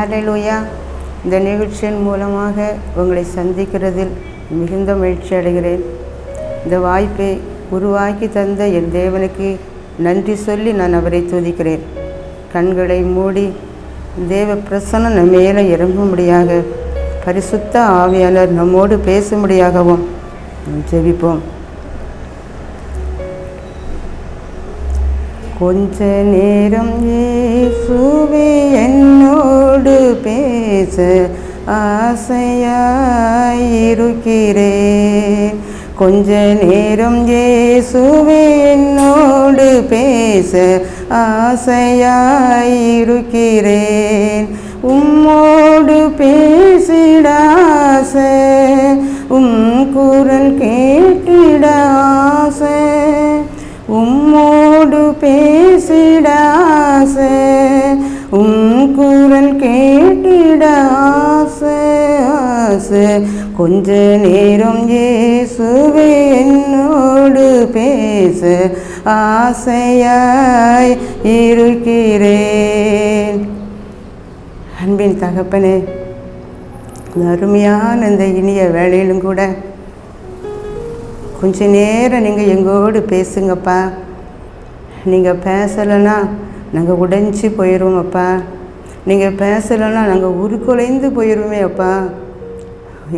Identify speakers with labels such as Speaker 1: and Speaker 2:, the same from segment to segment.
Speaker 1: ஹல்லேலூயா. இந்த நிகழ்ச்சியின் மூலமாக உங்களை சந்திக்கிறதில் மிகுந்த மகிழ்ச்சி அடைகிறேன். இந்த வாய்ப்பை உருவாக்கி தந்த என் தேவனுக்கு நன்றி சொல்லி நான் அவரை துதிக்கிறேன். கண்களை மூடி தேவ பிரசன்னம் நம் மேலே இறங்கும்படியாக, பரிசுத்த ஆவியாளர் நம்மோடு பேசும்படியாகவும் ஜெபிப்போம். கொஞ்ச நேரம் இயேசுவே என்னோடு பேச ஆசையாயிருக்கிறேன். கொஞ்ச நேரம் இயேசுவே என்னோடு பேச ஆசையாயிருக்கிறேன். உம்மோடு பேசிட ஆசை, குரல் கேட்டிட ஆசை, உம்மோடு பேசிட ஆசை, குரல் கேட்டிட ஆசை ஆசை. கொஞ்ச நேரம் இயேசுவே என்னோடு பேச ஆசையாய் இருக்கிறேன். அன்பின் தகப்பனே, அருமையான இந்த இனிய வேளையிலும் கூட கொஞ்ச நேரம் நீங்கள் எங்களோடு பேசுங்கப்பா. நீங்கள் பேசலைன்னா நாங்கள் உடைஞ்சி போயிடுவோம் அப்பா. நீங்கள் பேசலைன்னா நாங்கள் உருக்குலைந்து போயிடுவோமே அப்பா.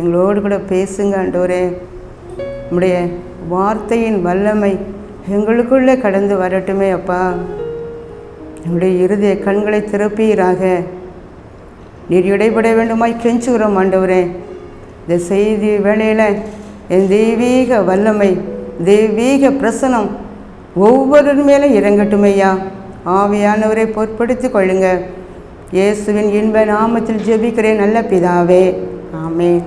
Speaker 1: எங்களோடு கூட பேசுங்க ஆண்டவரே. உம்முடைய வார்த்தையின் வல்லமை எங்களுக்குள்ளே கடந்து வரட்டுமே அப்பா. நம்முடைய இருதய கண்களை திறப்பீராக. நீர் இடைப்பட வேண்டுமாய் கெஞ்சுகிறோம் ஆண்டவரே. இந்த செய்தி வேளையில் என் தெய்வீக வல்லமை, தெய்வீக பிரசனம் ஒவ்வொரு மேலும் இறங்கட்டுமையா. ஆவியானவரை பொறுப்படுத்தி கொள்ளுங்க. இயேசுவின் இன்ப நாமத்தில் ஜெபிக்கிறேன் நல்ல பிதாவே, ஆமென்.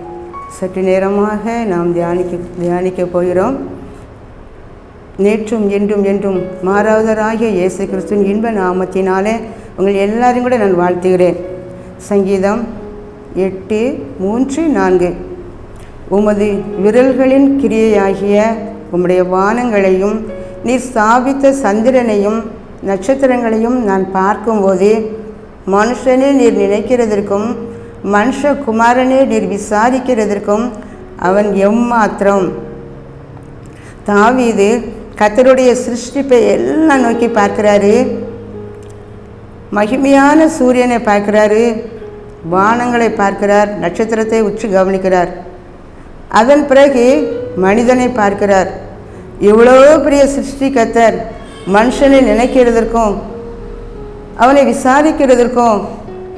Speaker 1: சற்று நேரமாக நாம் தியானிக்க போகிறோம். நேற்றும் இன்றும் என்றும் மாறாதவராகிய இயேசு கிறிஸ்துவின் இன்ப நாமத்தினாலே உங்கள் எல்லாரையும் கூட நான் வாழ்த்துகிறேன். சங்கீதம் 8:3-4. உமது விரல்களின் கிரியையாகிய உம்முடைய வானங்களையும் நீர் ஸ்தாபித்த சந்திரனையும் நட்சத்திரங்களையும் நான் பார்க்கும்போது, மனுஷனே நீர் நினைக்கிறதற்கும் மனுஷகுமாரனே நீர் விசாரிக்கிறதற்கும் அவன் எம்மாத்திரம். தாவீது கர்த்தருடைய சிருஷ்டிப்பை எல்லாம் நோக்கி பார்க்கிறாரு. மகிமையான சூரியனை பார்க்கிறாரு, வானங்களை பார்க்கிறார், நட்சத்திரத்தை உற்று கவனிக்கிறார். அதன் பிறகு மனிதனை பார்க்கிறார். இவ்வளோ பெரிய சிருஷ்டி கர்த்தர் மனுஷனை நினைக்கிறதற்கும் அவனை விசாரிக்கிறதற்கும்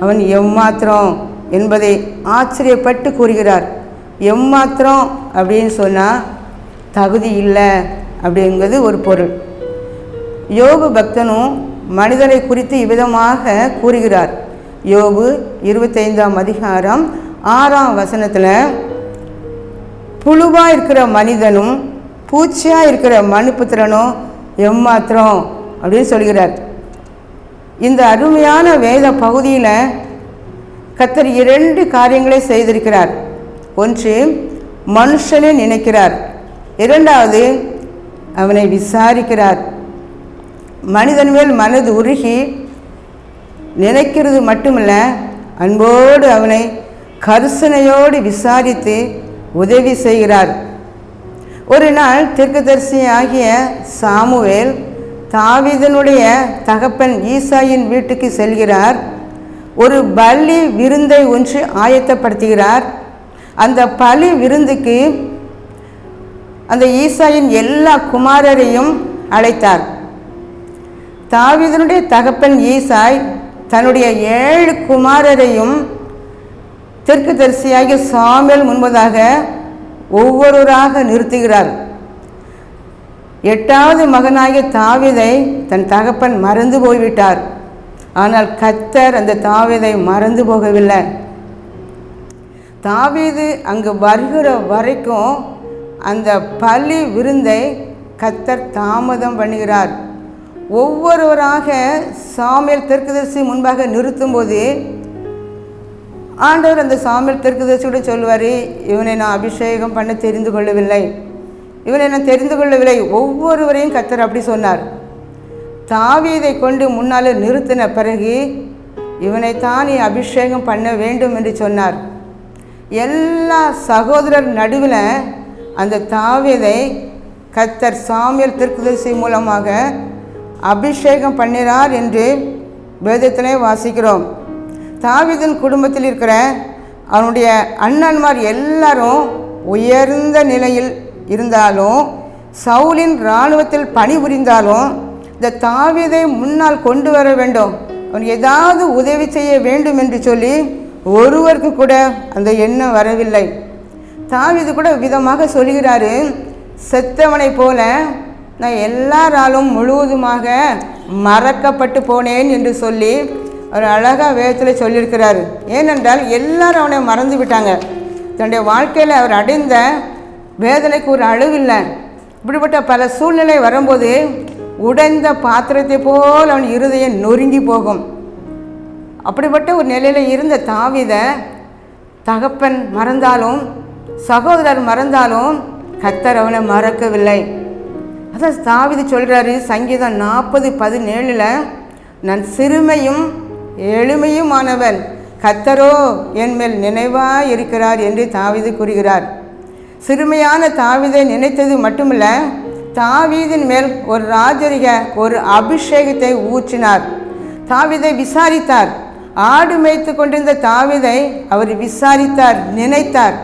Speaker 1: அவன் எம்மாத்திரம் என்பதை ஆச்சரியப்பட்டு கூறுகிறார். எம்மாத்திரம் அப்படின்னு சொன்னால் தகுதி இல்லை அப்படிங்கிறது ஒரு பொருள். யோபு பக்தனும் மனிதனை குறித்து இவ்விதமாக கூறுகிறார். யோபு 25:6 புழுவாக இருக்கிற மனிதனும் பூச்சியாக இருக்கிற மனுபுத்திரனும் எம்மாத்திரம் அப்படின்னு சொல்கிறார். இந்த அருமையான வேத பகுதியில் கர்த்தர் 2 காரியங்களை செய்திருக்கிறார். ஒன்று, மனுஷனை நினைக்கிறார். 2வது, அவனை விசாரிக்கிறார். மனிதன் மேல் மனது உருகி நினைக்கிறது மட்டுமல்ல, அன்போடு அவனை கருசனையோடு விசாரித்து உதவி செய்கிறார். ஒரு நாள் தீர்க்கதரிசி ஆகிய சாமுவேல் தாவீதனுடைய தகப்பன் ஈசாயின் வீட்டுக்கு செல்கிறார். ஒரு பலி விருந்தை ஒன்று ஆயத்தப்படுத்துகிறார். அந்த பலி விருந்துக்கு அந்த ஈசாயின் எல்லா குமாரரையும் அழைத்தார். தாவீதனுடைய தகப்பன் ஈசாய் தன்னுடைய 7 குமாரரையும் தீர்க்கதரிசியாகிய சாமுவேல் முன்பதாக ஒவ்வொருவராக நிறுத்துகிறார். 8வது மகனாகிய தாவீதை தன் தகப்பன் மறந்து போய்விட்டார். ஆனால் கர்த்தர் அந்த தாவீதை மறந்து போகவில்லை. தாவீது அங்கு வருகிற வரைக்கும் அந்த பலி விருந்தை கர்த்தர் தாமதம் பண்ணுகிறார். ஒவ்வொருவராக சாமுவேல் தீர்க்கதரிசி முன்பாக நிறுத்தும்போது ஆண்டவர் அந்த சாமுவேல் தீர்க்கதரிசியோடு சொல்வார், இவனை நான் அபிஷேகம் பண்ண தெரிந்து கொள்ளவில்லை, இவனை நான் தெரிந்து கொள்ளவில்லை. ஒவ்வொருவரையும் கர்த்தர் அப்படி சொன்னார். தாவீதை கொண்டு முன்னால் நிறுத்தின பிறகு இவனைத்தான் நீ அபிஷேகம் பண்ண வேண்டும் என்று சொன்னார். எல்லா சகோதரர் நடுவில் அந்த தாவீதை கர்த்தர் சாமுவேல் தீர்க்கதரிசி மூலமாக அபிஷேகம் பண்ணினார் என்று வேதத்திலே வாசிக்கிறோம். தாவீதின் குடும்பத்தில் இருக்கிற அவனுடைய அண்ணன்மார் எல்லாரும் உயர்ந்த நிலையில் இருந்தாலும், சவுலின் இராணுவத்தில் பணிபுரிந்தாலும், இந்த தாவீதை முன்னால் கொண்டு வர வேண்டும், அவன் ஏதாவது உதவி செய்ய வேண்டும் என்று சொல்லி ஒருவருக்கு கூட அந்த எண்ணம் வரவில்லை. தாவீது கூட விதமாக சொல்கிறாரு, செத்தவனை போல நான் எல்லாராலும் முழுவதுமாக மறக்கப்பட்டு போனேன் என்று சொல்லி அவர் அழகாக வேதத்தில் சொல்லியிருக்கிறாரு. ஏனென்றால் எல்லாரும் அவனை மறந்து விட்டாங்க. தன்னுடைய வாழ்க்கையில் அவர் அடைந்த வேதனைக்கு ஒரு அளவில்லை. இப்படிப்பட்ட பல சூழ்நிலை வரும்போது உடைந்த பாத்திரத்தை போல் அவன் இருதயம் நொறுங்கி போகும். அப்படிப்பட்ட ஒரு நிலையில் இருந்த தாவீதை தகப்பன் மறந்தாலும், சகோதரர் மறந்தாலும் கர்த்தர் அவனை மறக்கவில்லை. அதான் தாவீது சொல்கிறாரு சங்கீதம் 40:17, நான் சிறுமையும் எளிமையுமானவன், கர்த்தரோ என் மேல் நினைவாக இருக்கிறார் என்று தாவீது கூறுகிறார். சிறுமையான தாவீதை நினைத்தது மட்டுமல்ல, தாவீதின் மேல் ஒரு ராஜரிக ஒரு அபிஷேகத்தை ஊற்றினார். தாவீதை விசாரித்தார். ஆடு மேய்த்து கொண்டிருந்த தாவீதை அவர் விசாரித்தார், நினைத்தார்.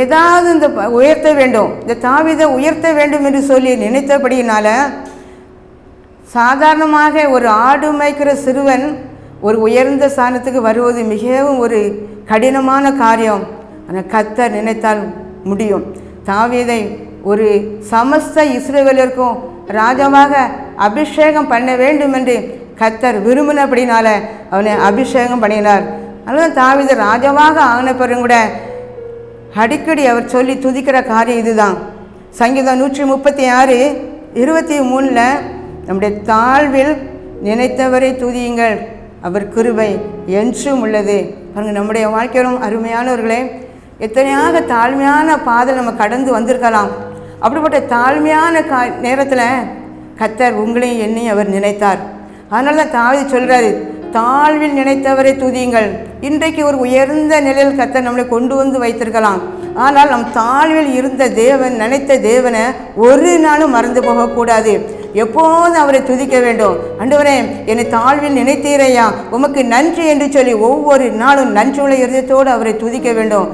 Speaker 1: ஏதாவது இந்த உயர்த்த வேண்டும், இந்த தாவீதை உயர்த்த வேண்டும் என்று சொல்லி நினைத்தபடியினால, சாதாரணமாக ஒரு ஆடு மேய்க்கிற சிறுவன் ஒரு உயர்ந்த ஸ்தானத்துக்கு வருவது மிகவும் ஒரு கடினமான காரியம். ஆனால் கர்த்தர் நினைத்தால் முடியும். தாவீதை ஒரு சமஸ்த இஸ்ரவேலருக்கும் ராஜாவாக அபிஷேகம் பண்ண வேண்டும் என்று கர்த்தர் விரும்பினபடினால அவனை அபிஷேகம் பண்ணினார். அதனால தாவீது ராஜாவாக ஆன பிறகு கூட அடிக்கடி அவர் சொல்லி துதிக்கிற காரியம் இதுதான். சங்கீதம் 136:23 நம்முடைய தாழ்வில் நினைத்தவரை துதியுங்கள், அவர் கிருபை என்றும் உள்ளது. பாருங்கள், நம்முடைய வாழ்க்கையிலும் அருமையானவர்களே, எத்தனையாக தாழ்மையான பாதை நம்ம கடந்து வந்திருக்கலாம். அப்படிப்பட்ட தாழ்மையான நேரத்தில் கர்த்தர் உங்களையும் என்னையும் அவர் நினைத்தார். அதனால தான் தாவீது சொல்கிறாரு, தாழ்வில் நினைத்தவரை துதியுங்கள். இன்றைக்கு ஒரு உயர்ந்த நிலையில் கர்த்தர் நம்மளை கொண்டு வந்து வைத்திருக்கலாம். ஆனால் நம் தாழ்வில் இருந்த தேவன், நினைத்த தேவனை ஒரு நாளும் மறந்து போகக்கூடாது. எப்போதும் அவரை துதிக்க வேண்டும். ஆண்டவரே, என்னை தாழ்வில் நினைத்தீரையா, உமக்கு நன்றி என்று சொல்லி ஒவ்வொரு நாளும் நன்றியுள்ள இருதயத்தோடு அவரை துதிக்க வேண்டும்.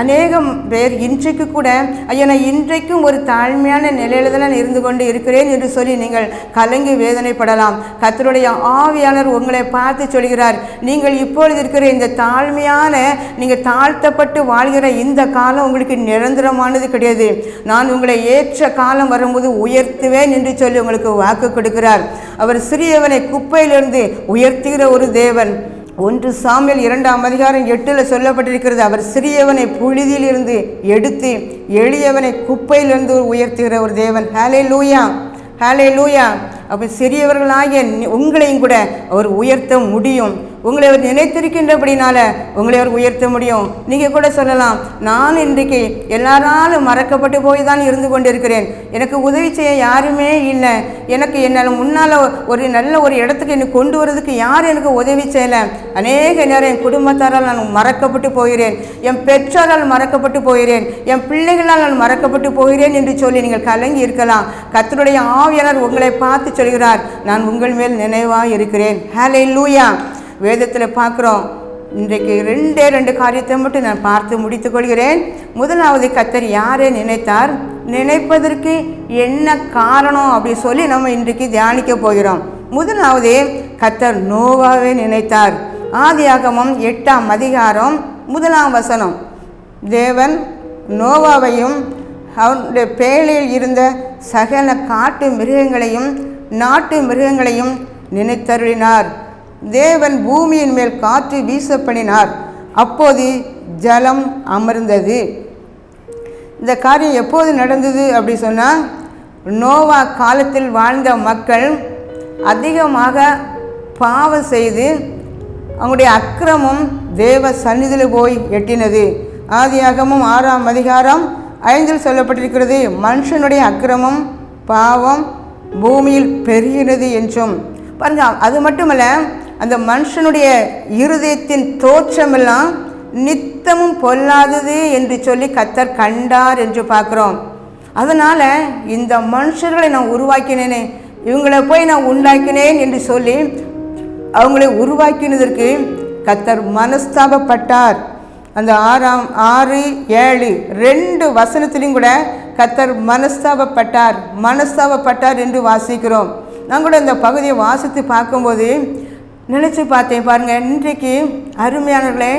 Speaker 1: அநேகம் பேர் இன்றைக்கு கூட, ஐயா நான் இன்றைக்கும் ஒரு தாழ்மையான நிலையில தான் நான் இருந்து கொண்டு இருக்கிறேன் என்று சொல்லி நீங்கள் கலங்கி வேதனைப்படலாம். கர்த்தருடைய ஆவியாளர் உங்களை பார்த்து சொல்கிறார், நீங்கள் இப்பொழுது இருக்கிற இந்த தாழ்மையான, நீங்கள் தாழ்த்தப்பட்டு வாழ்கிற இந்த காலம் உங்களுக்கு நிரந்தரமானது கிடையாது. நான் உங்களை ஏற்ற காலம் வரும்போது உயர்த்துவேன் என்று சொல்லி உங்களுக்கு வாக்கு கொடுக்கிறார். அவர் சிறியவனை குப்பையிலிருந்து உயர்த்துகிற ஒரு தேவன். 1 சாமுவேல் 2:8 சொல்லப்பட்டிருக்கிறது, அவர் சிறியவனை புழுதியில் இருந்து எடுத்து எளியவனை குப்பையிலிருந்து உயர்த்துகிற ஒரு தேவன். ஹல்லேலூயா, ஹல்லேலூயா. அப்போ சிறியவர்களாகிய உங்களையும் கூட அவர் உயர்த்த முடியும். உங்களை அவர் நினைத்திருக்கின்றபடினால உங்களை அவர் உயர்த்த முடியும். நீங்கள் கூட சொல்லலாம், நான் இன்றைக்கு எல்லாராலும் மறக்கப்பட்டு போய் தான் இருந்து கொண்டிருக்கிறேன், எனக்கு உதவி செய்ய யாருமே இல்லை, எனக்கு என்னால் முன்னால் ஒரு நல்ல ஒரு இடத்துக்கு என்னை கொண்டு வரதுக்கு யார் எனக்கு உதவி செய்யலை, அநேக நேரம் என் குடும்பத்தாரால் நான் மறக்கப்பட்டு போகிறேன், என் பெற்றோரால் மறக்கப்பட்டு போகிறேன், என் பிள்ளைகளால் நான் மறக்கப்பட்டு போகிறேன் என்று சொல்லி நீங்கள் கலங்கி இருக்கலாம். கர்த்தருடைய ஆவியானவர் உங்களை பார்த்து சொல்கிறார், நான் உங்கள் மேல் நினைவாக இருக்கிறேன். ஹல்லேலூயா. வேதத்தில் பார்க்குறோம். இன்றைக்கு 2 காரியத்தை மட்டும் நான் பார்த்து முடித்து கொள்கிறேன். முதலாவது, கர்த்தர் யாரை நினைத்தார், நினைப்பதற்கு என்ன காரணம் அப்படி சொல்லி நம்ம இன்றைக்கு தியானிக்க போகிறோம். முதலாவது, கர்த்தர் நோவாவை நினைத்தார். ஆதியாகமம் 8:1 தேவன் நோவாவையும் அவனுடைய பேழையில் இருந்த சகல காட்டு மிருகங்களையும் நாட்டு மிருகங்களையும் நினைத்தருளினார். தேவன் பூமியின் மேல் காற்று வீச பண்ணினார், அப்போது ஜலம் அமர்ந்தது. இந்த காரியம் எப்போது நடந்தது அப்படி சொன்னால், நோவா காலத்தில் வாழ்ந்த மக்கள் அதிகமாக பாவம் செய்து அவங்களுடைய அக்கிரமம் தேவ சந்நிதியில் போய் எட்டினது. ஆதியாகமம் 6:5 சொல்லப்பட்டிருக்கிறது, மனுஷனுடைய அக்கிரமம் பாவம் பூமியில் பெருகினது என்றும். பாருங்க, அது மட்டுமல்ல, அந்த மனுஷனுடைய இருதயத்தின் தோற்றமெல்லாம் நித்தமும் பொல்லாதது என்று சொல்லி கர்த்தர் கண்டார் என்று பார்க்குறோம். அதனால் இந்த மனுஷர்களை நான் உருவாக்கினேனே, இவங்களை போய் நான் உண்டாக்கினேன் என்று சொல்லி அவங்களை உருவாக்கினதற்கு கர்த்தர் மனஸ்தாபப்பட்டார். அந்த 6, 7 2 வசனத்திலையும் கூட கர்த்தர் மனஸ்தாபப்பட்டார் என்று வாசிக்கிறோம். நான் கூட இந்த பகுதியை வாசித்து பார்க்கும்போது நினச்சி பார்த்தேன் பாருங்கள். இன்றைக்கு அருமையானவர்களே,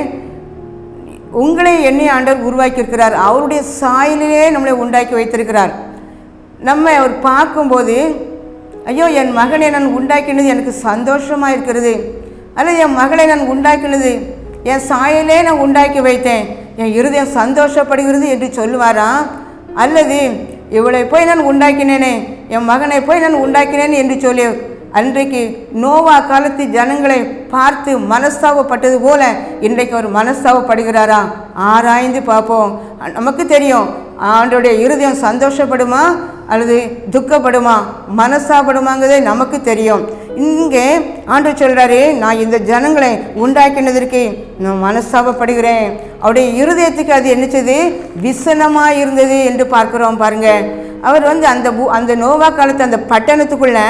Speaker 1: உங்களை என்னை ஆண்டவர் உருவாக்கியிருக்கிறார். அவருடைய சாயலிலே நம்மளை உண்டாக்கி வைத்திருக்கிறார். நம்ம அவர் பார்க்கும்போது, ஐயோ என் மகனை நான் உண்டாக்கினது எனக்கு சந்தோஷமாக இருக்கிறது, அல்லது என் மகளை நான் உண்டாக்கினது என் சாயலே நான் உண்டாக்கி வைத்தேன், என் இருதயம் சந்தோஷப்படுகிறது என்று சொல்லுவாரா? அல்லது இவளை போய் நான் உண்டாக்கினேனே, என் மகனை போய் நான் உண்டாக்கினேன் என்று சொல்லி அன்றைக்கு நோவா காலத்து ஜனங்களை பார்த்து மனஸ்தாபப்பட்டது போல இன்றைக்கு அவர் மனஸ்தாபப்படுகிறாரா? ஆராய்ந்து பார்ப்போம். நமக்கு தெரியும் ஆண்டோடைய இருதயம் சந்தோஷப்படுமா அல்லது துக்கப்படுமா, மனஸ்தாபப்படுமாங்கிறதே நமக்கு தெரியும். இங்கே ஆண்டவர் சொல்கிறாரு, நான் இந்த ஜனங்களை உண்டாக்கினதற்கு நான் மனஸ்தாபப்படுகிறேன். அவருடைய இருதயத்துக்கு அது என்னச்சது? விசனமாக இருந்தது என்று பார்க்குறோம். பாருங்கள், அவர் அந்த நோவா காலத்து அந்த பட்டணத்துக்குள்ள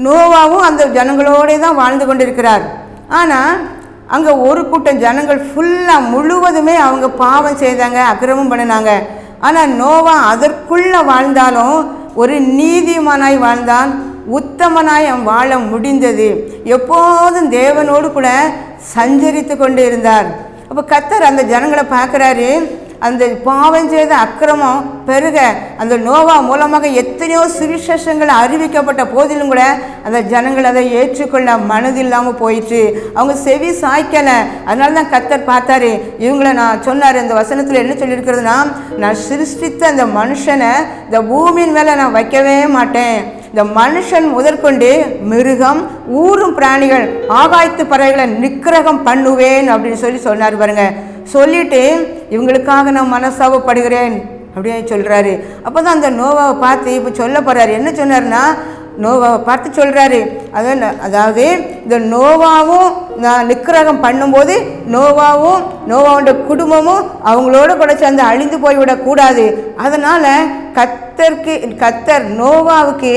Speaker 1: நோவாவும் அந்த ஜனங்களோடே தான் வாழ்ந்து கொண்டிருக்கிறார். ஆனால் அங்கே ஒரு கூட்டம் ஜனங்கள் ஃபுல்லாக முழுவதுமே அவங்க பாவம் செய்தாங்க, அக்கிரமம் பண்ணினாங்க. ஆனால் நோவா அதற்குள்ளே வாழ்ந்தாலும் ஒரு நீதிமானாய் வாழ்ந்தான், உத்தமனாய் அவன் வாழ முடிந்தது. எப்போதும் தேவனோடு கூட சஞ்சரித்து கொண்டு இருந்தார். அப்போ கர்த்தர் அந்த ஜனங்களை பார்க்குறாரு. அந்த பாவம் செய்த அக்கிரமம் பெருக அந்த நோவா மூலமாக எத்தனையோ சுவிசேஷங்கள் அறிவிக்கப்பட்ட போதிலும் கூட அந்த ஜனங்கள் அதை ஏற்றுக்கொள்ள மனதில்லாமல் போயிட்டு அவங்க செவி சாய்க்கலை. அதனால தான் கர்த்தர் பார்த்தாரு, இவங்களை நான் சொன்னார். இந்த வசனத்தில் என்ன சொல்லியிருக்கிறதுனா, நான் சிருஷ்டித்த அந்த மனுஷனை இந்த பூமியின் மேலே நான் வைக்கவே மாட்டேன். இந்த மனுஷன் முதற்கொண்டு மிருகம், ஊரும் பிராணிகள், ஆகாயத்து பறவைகளை நிக்கிரகம் பண்ணுவேன் அப்படின்னு சொன்னார். பாருங்க, சொல்லிட்டு இவங்களுக்காக நான் மனஸ்தாபப்படுகிறேன் அப்படின்னு சொல்கிறாரு. அப்போ தான் அந்த நோவாவை பார்த்து இப்போ சொல்ல போகிறாரு. என்ன சொன்னார்னா, நோவாவை பார்த்து சொல்கிறாரு, அதாவது இந்த நோவாவும் நான் நிக்கிரகம் பண்ணும்போது நோவாவும் நோவாவோட குடும்பமும் அவங்களோட கூட சேர்ந்து அழிந்து போய்விடக்கூடாது. அதனால் கர்த்தர் நோவாவுக்கு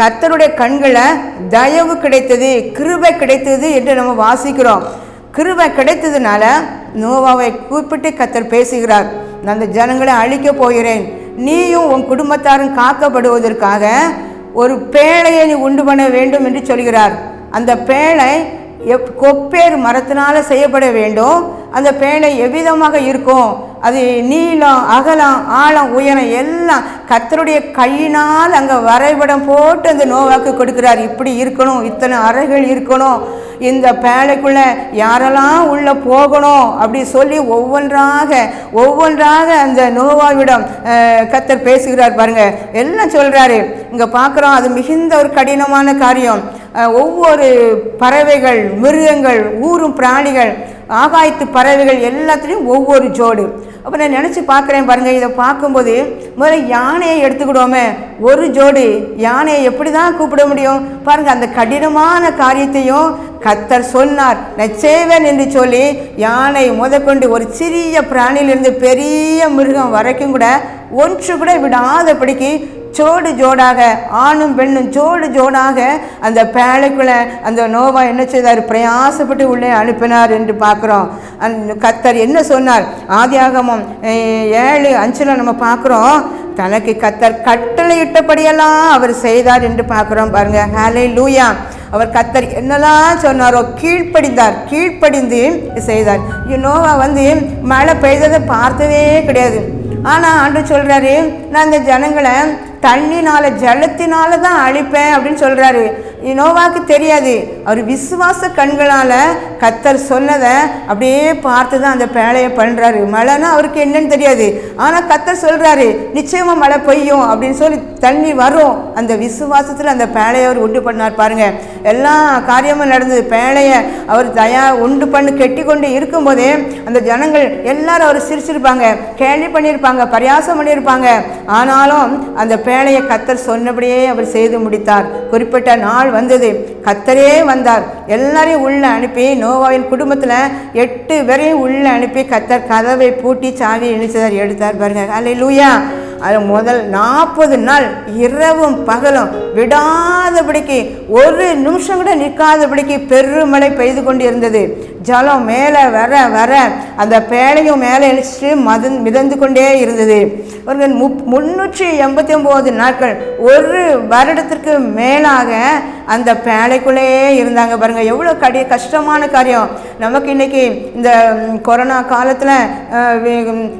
Speaker 1: கர்த்தருடைய கண்களில் தயவு கிடைத்தது, கிருபை கிடைத்தது என்று நம்ம வாசிக்கிறோம். கிருபை கிடைத்ததுனால நோவாவை கூப்பிட்டு கர்த்தர் பேசுகிறார், நான் அந்த ஜனங்களை அழிக்கப் போகிறேன், நீயும் உன் குடும்பத்தாரும் காக்கப்படுவதற்காக ஒரு பேழையை நீ உண்டு பண்ண வேண்டும் என்று சொல்கிறார். அந்த பேழை கொப்பேர் மரத்தினால் செய்யப்பட வேண்டும். அந்த பேழை எவ்விதமாக இருக்கும்? அது நீளம், அகலம், ஆழம், உயரம் எல்லாம் கர்த்தருடைய கையினால் அங்கே வரைபடம் போட்டு அந்த நோவாக்கு கொடுக்கிறார். இப்படி இருக்கணும், இத்தனை அறைகள் இருக்கணும், இந்த பேழைக்குள்ளே யாரெல்லாம் உள்ளே போகணும் அப்படி சொல்லி ஒவ்வொன்றாக அந்த நோவாவிடம் கர்த்தர் பேசுகிறார். பாருங்க, எல்லாம் சொல்கிறாரு. இங்கே பார்க்குறோம், அது மிகுந்த ஒரு கடினமான காரியம். ஒவ்வொரு பறவைகள், மிருகங்கள், ஊரும் பிராணிகள், ஆகாயத்து பறவைகள் எல்லாத்துலேயும் ஒவ்வொரு ஜோடு. அப்போ நான் நினச்சி பார்க்குறேன் பாருங்கள். இதை பார்க்கும்போது முதல்ல யானையை எடுத்துக்கிடுவோமே, ஒரு ஜோடி யானையை எப்படி தான் கூப்பிட முடியும் பாருங்கள். அந்த கடினமான காரியத்தையும் கர்த்தர் சொன்னார், நான் செய்வேன் என்று சொல்லி யானை முதற்கொண்டு ஒரு சிறிய பிராணியிலிருந்து பெரிய மிருகம் வரைக்கும் கூட ஒன்று கூட விடாதபடிக்கு ஜோடு ஜோடாக, ஆணும் பெண்ணும் ஜோடு ஜோடாக அந்த பேழைக்குள்ளே அந்த நோவா என்ன செய்தார்? பிரயாசப்பட்டு உள்ளே அனுப்பினார் என்று பார்க்குறோம். அந்த கர்த்தர் என்ன சொன்னார்? ஆதியாகமம் 7:5 நம்ம பார்க்குறோம், தனக்கு கர்த்தர் கட்டளையிட்டபடியெல்லாம் அவர் செய்தார் என்று பார்க்குறோம். பாருங்க, ஹல்லேலூயா. அவர் கர்த்தர் என்னெல்லாம் சொன்னாரோ கீழ்ப்படிந்து செய்தார். நோவா மழை பெய்ததை பார்த்ததே கிடையாது. ஆனால் ஆண்டவர் சொல்கிறாரு, நான் அந்த ஜனங்களை தண்ணினால ஜலத்தினால தான் அழிப்பேன் அப்படின்னு சொல்கிறாரு. நோவாக்கு தெரியாது, அவர் விசுவாச கண்களால் கர்த்தர் சொன்னதை அப்படியே பார்த்து தான் அந்த பேழையை பண்ணுறாரு. மழைன்னா அவருக்கு என்னன்னு தெரியாது, ஆனால் கர்த்தர் சொல்கிறாரு நிச்சயமாக மழை பெய்யும் அப்படின்னு சொல்லி தண்ணி வரும். அந்த விசுவாசத்தில் அந்த பேழையை அவர் உண்டு பண்ணார். பாருங்கள், எல்லா காரியமும் நடந்தது. பேழையை அவர் உண்டு பண்ணி கெட்டி கொண்டு இருக்கும்போதே அந்த ஜனங்கள் எல்லாரும் அவர் சிரிச்சிருப்பாங்க, கேள்வி பண்ணியிருப்பாங்க, பரியாசம் பண்ணியிருப்பாங்க. ஆனாலும் அந்த பேழையை கர்த்தர் சொன்னபடியே அவர் செய்து முடித்தார். குறிப்பிட்ட நாள் நாள் வந்தது. கர்த்தரே வந்தார். எல்லாரையும் உள்ள அனுப்பி நோவாவின் குடும்பத்தில் 8 பேரையும் உள்ள அனுப்பி கர்த்தர் கதவை பூட்டி சாவியை இணைச்சதார் எடுத்தார் பாருங்க. அல்லேலூயா. அது முதல் 40 நாள் இரவும் பகலும் விடாதபடிக்கு ஒரு நிமிஷம் கூட நிற்காதபடிக்கு பெருமழை பெய்து கொண்டு இருந்தது. ஜலம் மேலே வர வர அந்த பேழையும் மேலே இழிச்சிட்டு மிதந்து கொண்டே இருந்தது. ஒரு 389 நாட்கள், ஒரு வருடத்திற்கு மேலாக அந்த பேழைக்குள்ளேயே இருந்தாங்க பாருங்க. எவ்வளோ கஷ்டமான காரியம். நமக்கு இன்னைக்கு இந்த கொரோனா காலத்தில்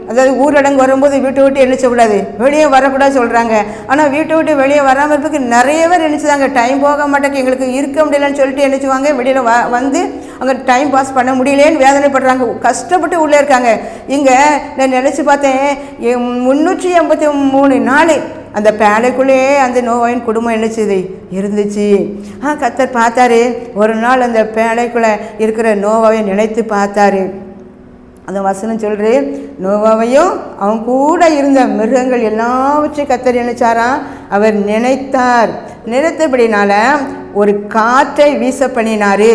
Speaker 1: அதாவது ஊரடங்கு வரும்போது வீட்டை விட்டு எழுச்சக்கூடாது, வெளியே வரக்கூடாது சொல்கிறாங்க. ஆனால் வீட்டை விட்டு வெளியே வராமல் இருப்பதுக்கு நிறைய பேர் எழுச்சிதாங்க. டைம் போக மாட்டேங்க, எங்களுக்கு இருக்க முடியலன்னு சொல்லிட்டு எழுச்சுவாங்க. வெளியில் வந்து அங்கே டைம் பாஸ் பண்ண முடியலேன்னு வேதனைப்படுறாங்க, கஷ்டப்பட்டு உள்ளே இருக்காங்க. இங்கே நான் நினச்சி பார்த்தேன், 383 நாள் அந்த பேழைக்குள்ளேயே அந்த நோவாவின் குடும்பம் என்னச்சுது இருந்துச்சு. கர்த்தர் பார்த்தாரு. ஒரு நாள் அந்த பேழைக்குள்ளே இருக்கிற நோவாவை நினைத்து பார்த்தாரு. அந்த வசனம் சொல்கிறே, நோவாவையும் அவன் கூட இருந்த மிருகங்கள் எல்லாவற்றையும் கர்த்தர் நினைச்சாராம். அவர் நினைத்தார். நினைத்தபடினால ஒரு காற்றை வீச பண்ணினார்.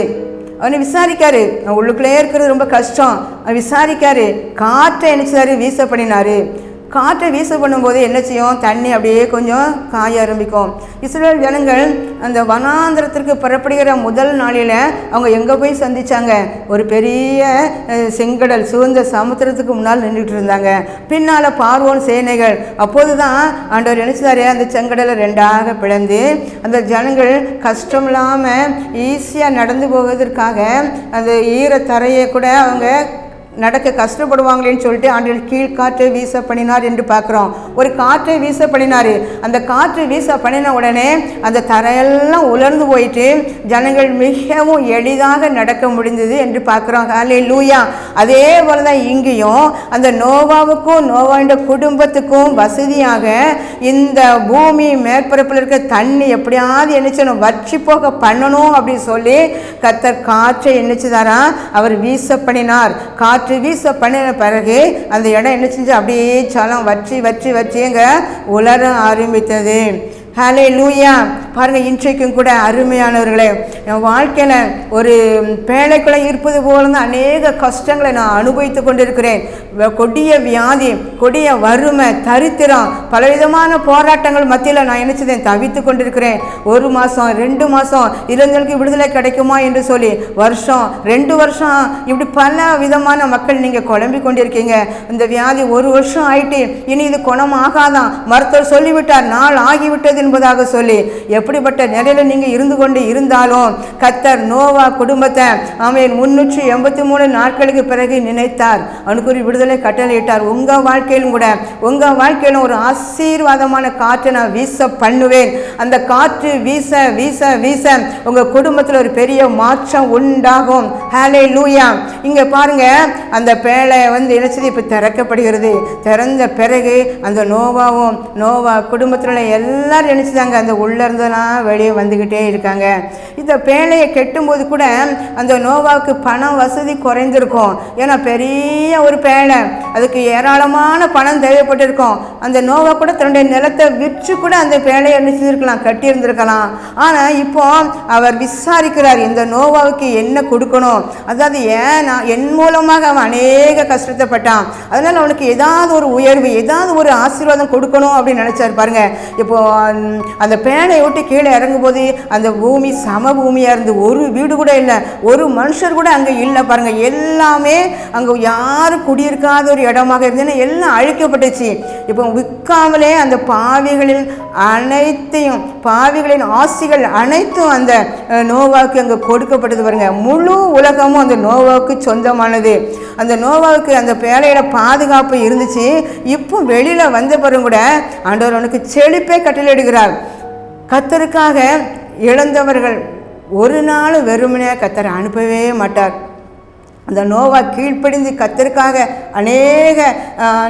Speaker 1: அவனை விசாரிக்காரு, உள்ளுக்குள்ளே இருக்கிறது ரொம்ப கஷ்டம். அவன் விசாரிக்காரு, காற்றை நினைச்சாரு, வீச பண்ணினார். காற்றை வீச பண்ணும்போது என்ன செய்யும், தண்ணி அப்படியே கொஞ்சம் காய ஆரம்பிக்கும். இஸ்ரவேல் ஜனங்கள் அந்த வனாந்திரத்திற்கு புறப்படுகிற முதல் நாளில் அவங்க எங்கே போய் சந்தித்தாங்க, ஒரு பெரிய செங்கடல் சூழ்ந்த சமுத்திரத்துக்கு முன்னால் நின்றுட்டு இருந்தாங்க. பின்னால் பார்வோன் சேனைகள். அப்போது தான் ஆண்டவர் நினைச்சாரு, அந்த செங்கடலை 2ஆக பிளந்து அந்த ஜனங்கள் கஷ்டம் இல்லாமல் ஈஸியாக நடந்து போவதற்காக அந்த ஈரத்தரையை கூட அவங்க நடக்க கஷ்டப்படுவாங்களேன்னு சொல்லிட்டு ஆண்டவர் கீழ் காற்றை வீச பண்ணினார் என்று பார்க்குறோம். ஒரு காற்றை வீச பண்ணினார். அந்த காற்று வீச பண்ணின உடனே அந்த தரையெல்லாம் உலர்ந்து போயிட்டு ஜனங்கள் மிகவும் எளிதாக நடக்க முடிந்தது என்று பார்க்குறோம். ஹல்லேலூயா. அதே போல தான் இங்கேயும் அந்த நோவாவுக்கும் நோவாவின் குடும்பத்துக்கும் வசதியாக இந்த பூமி மேற்பரப்பில் இருக்க தண்ணி எப்படியாவது என்னச்சணும் வற்றி போக பண்ணணும் அப்படின்னு சொல்லி கர்த்தர் காற்றை என்னச்சுதாரா அவர் வீச பண்ணினார். காற்று வீச பண்ணின பிறகு அந்த இடம் என்ன செஞ்சு அப்படியே சலம் வற்றி வற்றி வற்றிங்க உலர ஆரம்பித்தது. ஹல்லேலூயா. பாருங்கள், இன்றைக்கும் கூட அருமையானவர்களே, என் வாழ்க்கையில் ஒரு பேழைக்குள்ளே இருப்பது போல தான் அநேக கஷ்டங்களை நான் அனுபவித்து கொண்டிருக்கிறேன். கொடிய வியாதி, கொடிய வறுமை, தரித்திரம், பலவிதமான போராட்டங்கள் மத்தியில் நான் நினைச்சதேன் தவித்து கொண்டிருக்கிறேன். 1 மாதம் 2 மாதம் இளைஞர்களுக்கு விடுதலை கிடைக்குமா என்று சொல்லி வருஷம் 2 வருஷம் இப்படி பல விதமான மக்கள் நீங்கள் குழம்பி கொண்டிருக்கீங்க. இந்த வியாதி 1 வருஷம் ஆயிட்டு இனி இது குணமாகாதான், மருத்துவர் சொல்லிவிட்டார், நாள் ஆகிவிட்டது என்பதாக சொல்லி எப்படிப்பட்ட நிலையில நீங்க இருந்து கொண்டு இருந்தாலும் கர்த்தர் நோவா குடும்பத்தை ஆமென் 383 நாட்களுக்கு பிறகு நினைத்தார். அவனுக்கு ஒரு விடுதலை கட்டளையிட்டார். உங்க வாழ்க்கையிலும் கூட உங்க வாழ்க்கையிலும் ஒரு ஆசீர்வாதமான காற்றை நான் வீச பண்ணுவேன். அந்த காற்று வீச வீச வீச உங்க குடும்பத்தில் ஒரு பெரிய மாற்றம் உண்டாகும். ஹல்லேலூயா. இங்க பாருங்க, அந்த பேழை இணைச்சது இப்ப திறக்கப்படுகிறது. திறந்த பிறகு அந்த நோவாவும் நோவா குடும்பத்தில் எல்லாரும் நினைச்சுதாங்க அந்த உள்ள இருந்தெல்லாம் வெளியே வந்துக்கிட்டே இருக்காங்க. இந்த பேழையை கெட்டும்போது கூட அந்த நோவாவுக்கு பணம் வசதி குறைந்திருக்கும். ஏன்னா பெரிய ஒரு பேழை, அதுக்கு ஏராளமான பணம் தேவைப்பட்டிருக்கும். அந்த நோவா கூட தன்னுடைய நிலத்தை விற்று கூட அந்த பேழையை நினைச்சிருக்கலாம், கட்டி இருந்திருக்கலாம். ஆனால் இப்போ அவர் விசாரிக்கிறார், இந்த நோவாவுக்கு என்ன கொடுக்கணும், அதாவது ஏன்னா என் மூலமாக அவன் அநேக கஷ்டத்தைப்பட்டான், அதனால் அவனுக்கு ஏதாவது ஒரு உயர்வு ஏதாவது ஒரு ஆசீர்வாதம் கொடுக்கணும் அப்படின்னு நினைச்சார். பாருங்க, இப்போ அந்த பேனை விட்டு கீழே இறங்கும்போது அந்த பூமி சம பூமியாக இருந்து ஒரு வீடு கூட இல்லை, ஒரு மனுஷர் கூட அங்கே இல்லை. பாருங்கள், எல்லாமே அங்கே யாரும் குடியிருக்காத ஒரு இடமாக இருந்ததுன்னா எல்லாம் அழிக்கப்பட்டுச்சு. இப்போ விற்காமலே அந்த பாவிகளின் அனைத்தையும் பாவிகளின் ஆசிகள் அனைத்தும் அந்த நோவாவுக்கு அங்கே கொடுக்கப்பட்டது. பாருங்க, முழு உலகமும் அந்த நோவாவுக்கு சொந்தமானது. அந்த நோவாவுக்கு அந்த பேழையில பாதுகாப்பு இருந்துச்சு. இப்போ வெளியில் வந்த பிறகு கூட ஆண்டவர் அவனுக்கு செழிப்பே கட்டளையிடுகிறார். கர்த்தருக்காக இழந்தவர்கள் ஒரு நாள் வெறுமனையாக கர்த்தரை அனுப்பவே மாட்டார். அந்த நோவா கீழ்ப்படிந்து கர்த்தருக்காக அநேக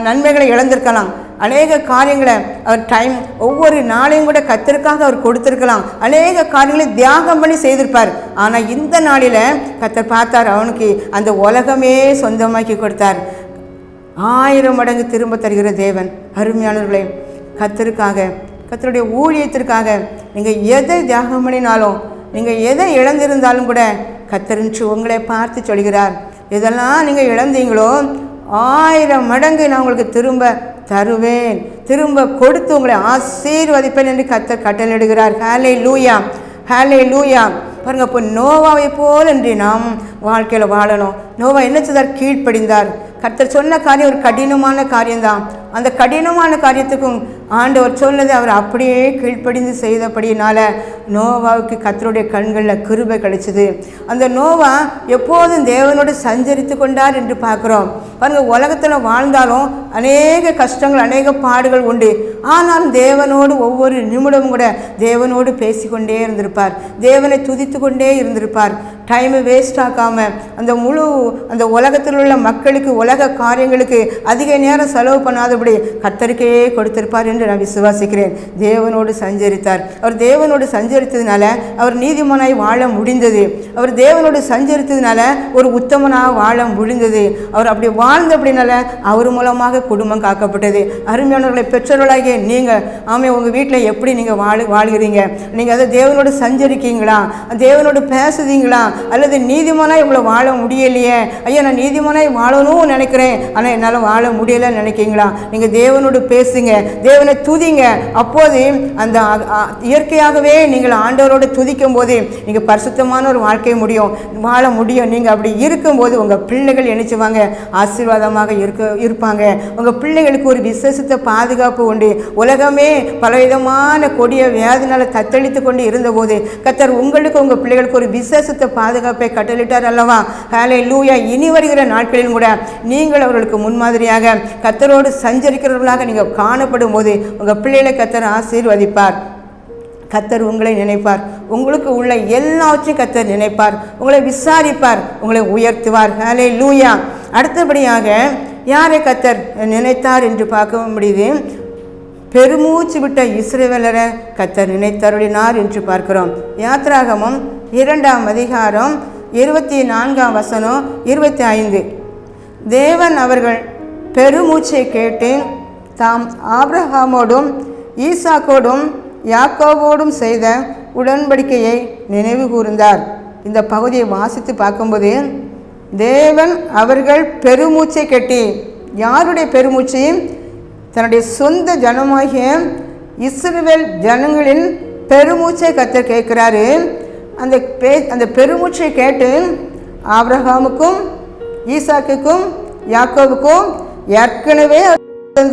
Speaker 1: நன்மைகளை இழந்திருக்கலாம், அநேக காரியங்களை அவர் ஒவ்வொரு நாளையும் கூட கர்த்தருக்காக அவர் கொடுத்திருக்கலாம், அநேக காரியங்களை தியாகம் பண்ணி செய்திருப்பார். ஆனால் இந்த நாளில் கர்த்தர் பார்த்தார், அவனுக்கு அந்த உலகமே சொந்தமாக்கி கொடுத்தார். 1000 மடங்கு திரும்ப தருகிற தேவன். அருமையானவர்களே, கர்த்தருக்காக கர்த்தருடைய ஊழியத்திற்காக நீங்கள் எதை தியாகம் பண்ணினாலும் நீங்கள் எதை இழந்திருந்தாலும் கூட கர்த்தர் இன்று உங்களை பார்த்து சொல்கிறார், இதெல்லாம் நீங்கள் இழந்தீங்களோ 1000 மடங்கு நான் உங்களுக்கு திரும்ப தருவேன், திரும்ப கொடுத்து உங்களை ஆசீர்வதிப்பேன் என்று கர்த்தர் கட்டளையிடுகிறார். ஹல்லேலூயா, ஹல்லேலூயா. பாருங்கள், இப்போ நோவாவை போல் என்று நாம் வாழ்க்கையில் வாழணும். நோவா என்ன செய்தார்? கீழ்ப்படிந்தார். கர்த்தர் சொன்ன காரியம் ஒரு கடினமான காரியம்தான். அந்த கடினமான காரியத்துக்கும் ஆண்டவர் சொன்னதை அவர் அப்படியே கீழ்ப்படிந்து செய்தபடியினால நோவாவுக்கு கர்த்தருடைய கண்களில் கிருபை கிடைச்சிது. அந்த நோவா எப்போதும் தேவனோடு சஞ்சரித்து கொண்டார் என்று பார்க்குறோம். பாருங்கள், உலகத்தில் வாழ்ந்தாலும் அநேக கஷ்டங்கள் அநேக பாடுகள் உண்டு. ஆனாலும் தேவனோடு ஒவ்வொரு நிமிடமும் கூட தேவனோடு பேசிக்கொண்டே இருந்திருப்பார், தேவனை துதித்து கொண்டே இருந்திருப்பார். டைமை வேஸ்ட் ஆக்காமல் அந்த உலகத்தில் உள்ள மக்களுக்கு உலக காரியங்களுக்கு அதிக நேரம் செலவு பண்ணாதபடி கர்த்தருக்கே கொடுத்திருப்பார் என்று நான் விசுவாசிக்கிறேன். தேவனோடு சஞ்சரித்தார். அவர் தேவனோடு சஞ்சரித்ததுனால அவர் நீதிமானாய் வாழ முடிந்தது. அவர் தேவனோடு சஞ்சரித்ததுனால ஒரு உத்தமனாக வாழ முடிந்தது. அவர் அப்படி வாழ்ந்தபடினால அவர் மூலமாக குடும்பம் காக்கப்பட்டது. அருமையானவர்களை, பெற்றோர்களாகிய நீங்கள் உங்கள் வீட்டில் எப்படி நீங்கள் வாழ்கிறீங்க? நீங்கள் அதை தேவனோடு சஞ்சரிக்கீங்களா? தேவனோடு பேசுதீங்களா? அல்லது நீதிமானாய் உங்களை வாழ முடியலையே, ஐயா நான் நீதிமானாய் வாழணும்னு நினைக்கிறேன் ஆனால் என்னால் வாழ முடியலைன்னு நினைக்கிங்களா? நீங்கள் தேவனோடு பேசுங்க, தேவனை துதிங்க. அப்போது அந்த இயற்கையாகவே நீங்கள் ஆண்டவரோடு துதிக்கும் போது நீங்கள் பரிசுத்தமான ஒரு வாழ்க்கை வாழ முடியும். நீங்கள் அப்படி இருக்கும்போது உங்கள் பிள்ளைகள் நினைச்சுவாங்க ஆசீர்வாதமாக இருப்பாங்க. உங்கள் பிள்ளைகளுக்கு ஒரு விசேஷத்த பாதுகாப்பு உண்டு. உலகமே பலவிதமான கொடிய வியாதினால் தத்தளித்து கொண்டு இருந்தபோது கர்த்தர் உங்களுக்கு உங்கள் பிள்ளைகளுக்கு ஒரு விசேஷத்த பாதுகாப்பை கட்டளிட்டார் அல்லவா? ஹல்லேலூயா. இனி வருகிற நாட்களிலும் கூட நீங்கள் அவர்களுக்கு முன்மாதிரியாக கர்த்தரோடு சஞ்சரிக்கிறவர்களாக நீங்கள் காணப்படும் போது உங்கள் பிள்ளைகளை கர்த்தர் ஆசீர்வதிப்பார். கர்த்தர் உங்களை நினைப்பார். உங்களுக்கு உள்ள எல்லாவற்றையும் கர்த்தர் நினைப்பார். உங்களை விசாரிப்பார், உங்களை உயர்த்துவார். ஹல்லேலூயா. அடுத்தபடியாக யாரை கர்த்தர் நினைத்தார் என்று பார்க்க முடியுது? பெருமூச்சு விட்ட இஸ்ரவேலரை கர்த்தர் நினைத்தருளினார் என்று பார்க்கிறோம். யாத்திராகமம் 2ஆம் அதிகாரம் 24ஆம் வசனம் 25. தேவன் அவர்கள் பெருமூச்சை கேட்டு தாம் ஆபிரகாமோடும் ஈசாக்கோடும் யாக்கோவோடும் செய்த உடன்படிக்கையை நினைவு கூர்ந்தார். இந்த பகுதியை வாசித்து பார்க்கும்போது தேவன் அவர்கள் பெருமூச்சை கட்டி, யாருடைய பெருமூச்சு? தன்னுடைய சொந்த ஜனமாகிய இஸ்ரவேல் ஜனங்களின் பெருமூச்சை கர்த்தர் கேட்கிறாரு. அந்த பெருமூச்சை கேட்டு ஆபிரகாமுக்கும் ஈசாக்குக்கும் யாக்கோவுக்கும் ஏற்கனவே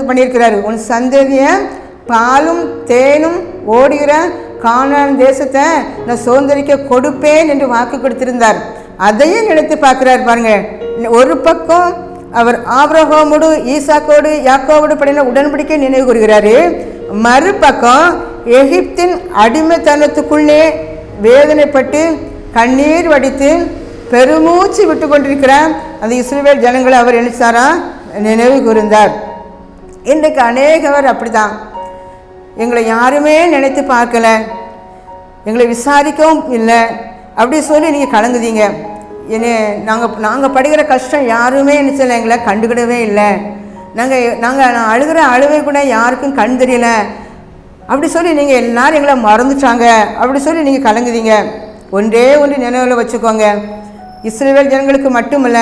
Speaker 1: பண்ணியிருக்கிறாரு, உன் சந்ததியை பாலும் தேனும் ஓடுகிற கானான் தேசத்தை நான் சுதந்திரிக்க கொடுப்பேன் என்று வாக்கு கொடுத்திருந்தார். அதையும் நினைத்து பார்க்கிறார். பாருங்க, ஒரு பக்கம் அவர் ஆபிரகாமோடு ஈசாக்கோடு யாக்கோவோடு பண்ணின உடன்படிக்கை நினைவு கூறுகிறாரு. மறுபக்கம் எகிப்தின் அடிமைத்தனத்துக்குள்ளே வேதனைப்பட்டு கண்ணீர் வடித்து பெருமூச்சு விட்டு கொண்டிருக்கிற அந்த இஸ்ரவேல் ஜனங்களை அவர் நினைச்சாரா? நினைவு கூர்ந்தார். இன்றைக்கு அநேகவர் அப்படிதான், எங்களை யாருமே நினைத்து பார்க்கல, எங்களை விசாரிக்கவும் இல்லை அப்படி சொல்லி நீங்கள் கலங்குதீங்க. நாங்கள் படுகிற கஷ்டம் யாருமே நினச்சல, எங்களை கண்டுக்கிடவே இல்லை, நாங்கள் அழுகிற அழுவை கூட யாருக்கும் கண் தெரியல அப்படி சொல்லி நீங்கள் எல்லாரும் எங்களை மறந்துட்டாங்க அப்படி சொல்லி நீங்கள் கலங்குதீங்க. ஒன்றே ஒன்று நினைவில் வச்சுக்கோங்க, இஸ்ரவேல் ஜனங்களுக்கு மட்டுமல்ல,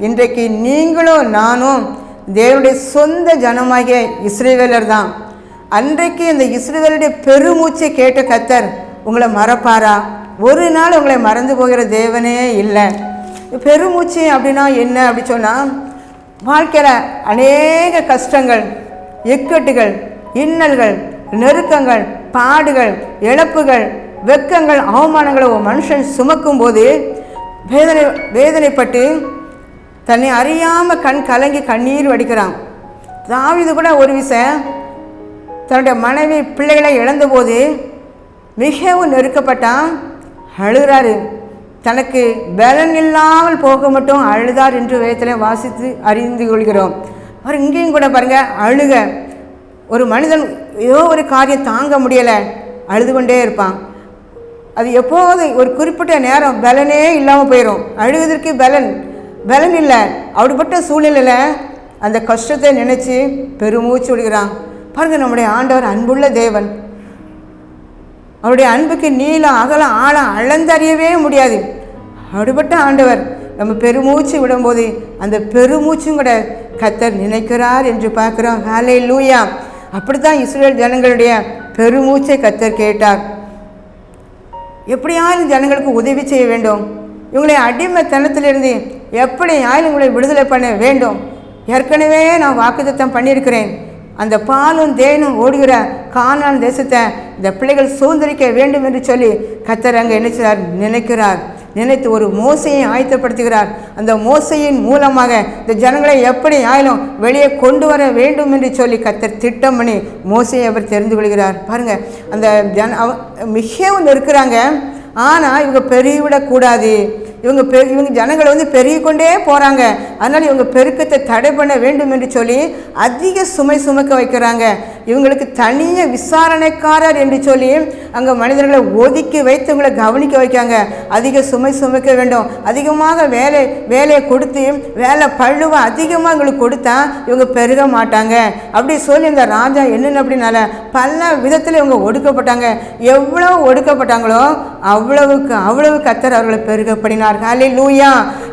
Speaker 1: இன்றைக்கு நீங்களும் நானும் தேவனுடைய சொந்த ஜனமாகிய இஸ்ரவேலர் தான். அன்றைக்கு இந்த இஸ்ரவேலுடைய பெருமூச்சை கேட்ட கர்த்தர் உங்களை மறப்பாரா? ஒரு நாள் உங்களை மறந்து போகிற தேவனே இல்லை. பெருமூச்சு அப்படின்னா என்ன அப்படி சொன்னால், வாழ்க்கையில் அநேக கஷ்டங்கள், இக்கட்டுகள், இன்னல்கள், நெருக்கங்கள், பாடுகள், இழப்புகள், வெட்கங்கள், அவமானங்களை ஒரு மனுஷன் சுமக்கும் போது வேதனைப்பட்டு தன்னை அறியாமல் கண் கலங்கி கண்ணீர் வடிக்கிறான். தாவீது கூட ஒரு விஷயம், தன்னுடைய மனைவி பிள்ளைகளை இழந்தபோது மிகவும் நெருக்கப்பட்டான், அழுகிறாரு. தனக்கு பலன் இல்லாமல் போக மட்டும் அழுதார் என்று வேதத்தில் வாசித்து அறிந்து கொள்கிறோம். அவர் இங்கேயும் கூட பாருங்கள், அழுக. ஒரு மனிதன் ஏதோ ஒரு காரியம் தாங்க முடியலை, அழுது கொண்டே இருப்பான். அது எப்போது ஒரு குறிப்பிட்ட நேரம் பலனே இல்லாமல் போயிடும். அழுவதற்கு பலன் இல்லை. அப்படிப்பட்ட சூழ்நிலையில் அந்த கஷ்டத்தை நினச்சி பெருமூச்சு விடுகிறான். பாருங்கள், நம்முடைய ஆண்டவர் அன்புள்ள தேவன். அவருடைய அன்புக்கு நீளம் அகலம் ஆழம் அளந்தறியவே முடியாது. அப்படிப்பட்ட ஆண்டவர் நம்ம பெருமூச்சு விடும்போது அந்த பெருமூச்சும் கூட கர்த்தர் நினைக்கிறார் என்று பார்க்குறோம். ஹல்லேலூயா. அப்படித்தான் இஸ்ரவேல் ஜனங்களுடைய பெருமூச்சை கர்த்தர் கேட்டார். எப்படியாவது ஜனங்களுக்கு உதவி செய்ய வேண்டும், இவங்களை அடிமைத்தனத்திலிருந்து எப்படியாவது உங்களை விடுதலை பண்ண வேண்டும். ஏற்கனவே நான் வாக்குத்தத்தம் பண்ணியிருக்கிறேன், அந்த பாலும் தேனும் ஓடுகிற கானான் தேசத்தை இந்த பிள்ளைகள் சுதந்திரிக்க வேண்டும் என்று சொல்லி கர்த்தர் அங்கே என்ன செய்கிறார், நினைக்கிறார். நினைத்து ஒரு மோசையை ஆயத்தப்படுத்துகிறார். அந்த மோசையின் மூலமாக இந்த ஜனங்களை எப்படி ஆயிலும் வெளியே கொண்டு வர வேண்டும் என்று சொல்லி கர்த்தர் திட்டம் பண்ணி மோசையை அவர் தெரிந்து கொள்கிறார். பாருங்கள், அந்த மிகவும் இருக்கிறாங்க. ஆனால் இவங்க பெருகிவிடக்கூடாது, இவங்க ஜனங்களை பெருகிக்கொண்டே போகிறாங்க. அதனால் இவங்க பெருக்கத்தை தடை பண்ண வேண்டும் என்று சொல்லி அதிக சுமை சுமக்க வைக்கிறாங்க. இவங்களுக்கு தனியாக விசாரணைக்காரர் என்று சொல்லி அங்கே மனிதர்களை ஒதுக்கி வைத்தவங்களை கவனிக்க வைக்காங்க. அதிக சுமை சுமக்க வேண்டும், அதிகமாக வேலையை கொடுத்து வேலை பழுவை அதிகமாக இவங்களுக்கு கொடுத்தா இவங்க பெருக மாட்டாங்க அப்படி சொல்லி இந்த ராஜா என்னென்ன அப்படின்னால பல விதத்தில் இவங்க ஒடுக்கப்பட்டாங்க. எவ்வளோ ஒடுக்கப்பட்டாங்களோ அவ்வளவு கர்த்தர் அவர்களை பெருகப்படினார். ஹல்லேலூயா.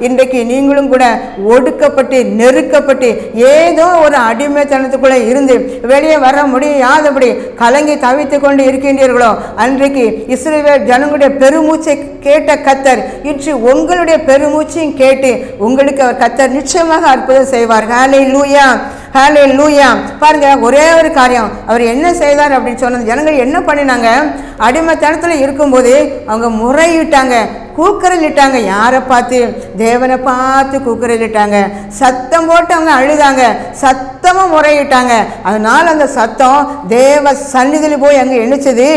Speaker 1: இன்றைக்கு நீங்களும் கூட ஒடுக்கப்பட்டு நெருக்கப்பட்டு ஏதோ ஒரு அடிமைத்தனத்துக்குள்ளே இருந்து வெளியே வர முடியாதபடி கலங்கி தவித்து கொண்டு இருக்கின்றீர்களோ, அன்றைக்கு இஸ்ரவேல் ஜனங்களுடைய பெருமூச்சை கேட்ட கர்த்தர் இன்று உங்களுடைய பெருமூச்சையும் கேட்டு உங்களுக்கு அவர் கர்த்தர் நிச்சயமாக அற்புதம் செய்வார். ஹல்லேலூயா, ஹல்லேலூயா. பாருங்க, ஒரே ஒரு காரியம் அவர் என்ன செய்தார் அப்படின்னு சொன்னது, ஜனங்கள் என்ன பண்ணினாங்க, அடிமைத்தனத்தில் இருக்கும்போது அவங்க முறையிட்டாங்க, கூக்குரலிட்டாங்க. யாரை பார்த்து? தேவனை பார்த்து கூக்குரலிட்டாங்க. சத்தம் போட்டு அவங்க அழுதாங்க, சத்தமாக முறையிட்டாங்க. அதனால் அந்த சத்தம் தேவ சந்நிதியில் போய் அங்கே என்னச்சது,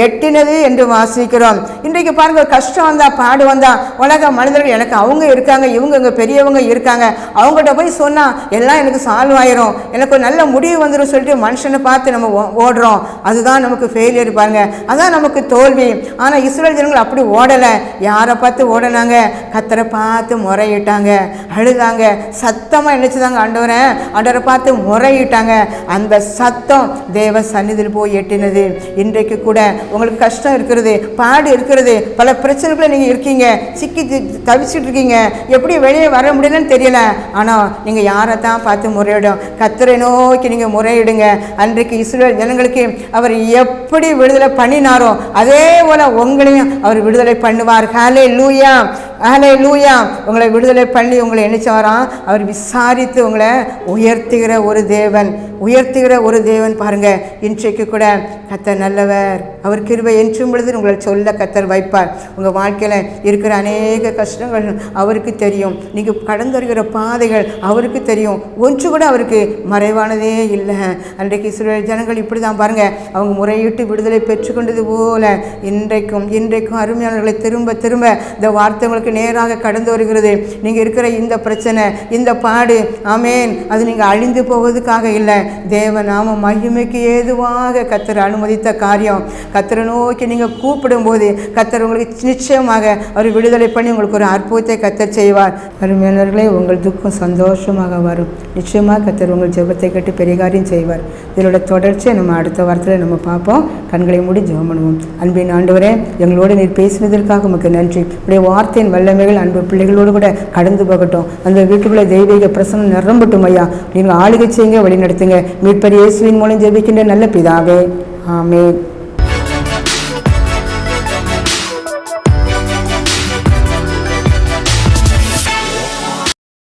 Speaker 1: எட்டினது என்று வாசிக்கிறோம். இன்றைக்கு பாருங்கள், கஷ்டம் வந்தா பாடு வந்தா உலக மனிதர்கள் எனக்கு அவங்க இருக்காங்க, இவங்க பெரியவங்க இருக்காங்க, அவங்கள்ட்ட போய் சொன்னால் எல்லாம் எனக்கு சால்வ் ஆயிரும், எனக்கு ஒரு நல்ல முடிவு வந்துடும் சொல்லிட்டு மனுஷனை பார்த்து நம்ம ஓடுறோம். அதுதான் நமக்கு ஃபெயிலியர். பாருங்க, அதான் நமக்கு தோல்வி. ஆனால் இஸ்ரவேல் ஜனங்கள் அப்படி ஓடலை. யாரை பார்த்து ஓடினாங்க? கர்த்தரை பார்த்து முறையிட்டாங்க, அழுதாங்க, சத்தமாக நினைச்சுதாங்க ஆண்டவரை பார்த்து முறையிட்டாங்க. அந்த சத்தம் தேவ சந்நிதியில் போய் எட்டினது. இன்றைக்கு கூட உங்களுக்கு கஷ்டம் இருக்கிறது, பாடு இருக்கிறது, பல பிரச்சனைகளை நீங்கள் இருக்கீங்க, சிக்கி தவிச்சிட்டு இருக்கீங்க, எப்படி வெளியே வர முடியலன்னு தெரியல. ஆனால் நீங்கள் யாரை தான் பார்த்து முறையிடும்? கர்த்தரை நோக்கி நீங்கள் முறையிடுங்க. அன்றைக்கு இஸ்ரவேல் ஜனங்களுக்கு அவர் எப்படி விடுதலை பண்ணினாரோ அதே போல உங்களையும் அவர் விடுதலை பண்ணுவார். ஹல்லேலூயா, ஹல்லேலூயா. உங்களை விடுதலை பண்ணி உங்களை என்னச்சாராம், அவர் விசாரித்து உங்களை உயர்த்துகிற ஒரு தேவன் பாருங்க. இன்றைக்கு கூட கர்த்தர் நல்லவர், அவர் கிருபை என்றும் பொழுது உங்களை சொல்ல கர்த்தர் வைப்பார். உங்கள் வாழ்க்கையில் இருக்கிற அநேக கஷ்டங்கள் அவருக்கு தெரியும், நீங்கள் கடந்து வருகிற பாதைகள் அவருக்கு தெரியும், ஒன்று கூட அவருக்கு மறைவானதே இல்லை. அன்றைக்கு இஸ்ரவேல் ஜனங்கள் இப்படி தான் பாருங்க, அவங்க முறையிட்டு விடுதலை பெற்றுக்கொண்டது போல இன்றைக்கும் அருமையானவர்களை திரும்ப இந்த வார்த்தை உங்களுக்கு நேராக கடந்து வருகிறது. நீங்கள் இருக்கிற இந்த பிரச்சனை, இந்த பாடு, ஆமேன், அது நீங்கள் அழிந்து போவதுக்காக இல்லை, தேவ நாம மகிமைக்கு ஏதுவாக கர்த்தர் அனுமதித்த காரியம். கர்த்தரை நோக்கி நீங்கள் கூப்பிடும்போது கர்த்தர் உங்களுக்கு நிச்சயமாக அவர் விடுதலை பண்ணி உங்களுக்கு ஒரு அற்புதத்தை கர்த்தர் செய்வார். அருமையானவர்களே, உங்கள் துக்கம் சந்தோஷமாக வரும். நிச்சயமாக கர்த்தர் உங்கள் ஜெபத்தை கேட்டு பெரிய காரியம் செய்வார். இதோட தொடர்ச்சியை நம்ம அடுத்த வாரத்தில் நம்ம பார்ப்போம். கண்களை மூடி ஜெபம் பண்ணுவோம். அன்பின் ஆண்டவரே, எங்களோடு நீர் பேசினதற்காக உமக்கு நன்றி. உடைய வார்த்தையின் வல்லமைகள் அன்பு பிள்ளைகளோடு கூட கடந்து போகட்டும். அந்த வீட்டுக்குள்ளே தெய்வீக பிரசனம் நிரம்பட்டும் ஐயா. நீங்கள் ஆளுகை செய்யுங்க, வழி நடத்துங்க. மீட்பர் இயேசுவின் மூலம் ஜெபிக்கின்ற நல்ல பிதாவே, ஆமென்.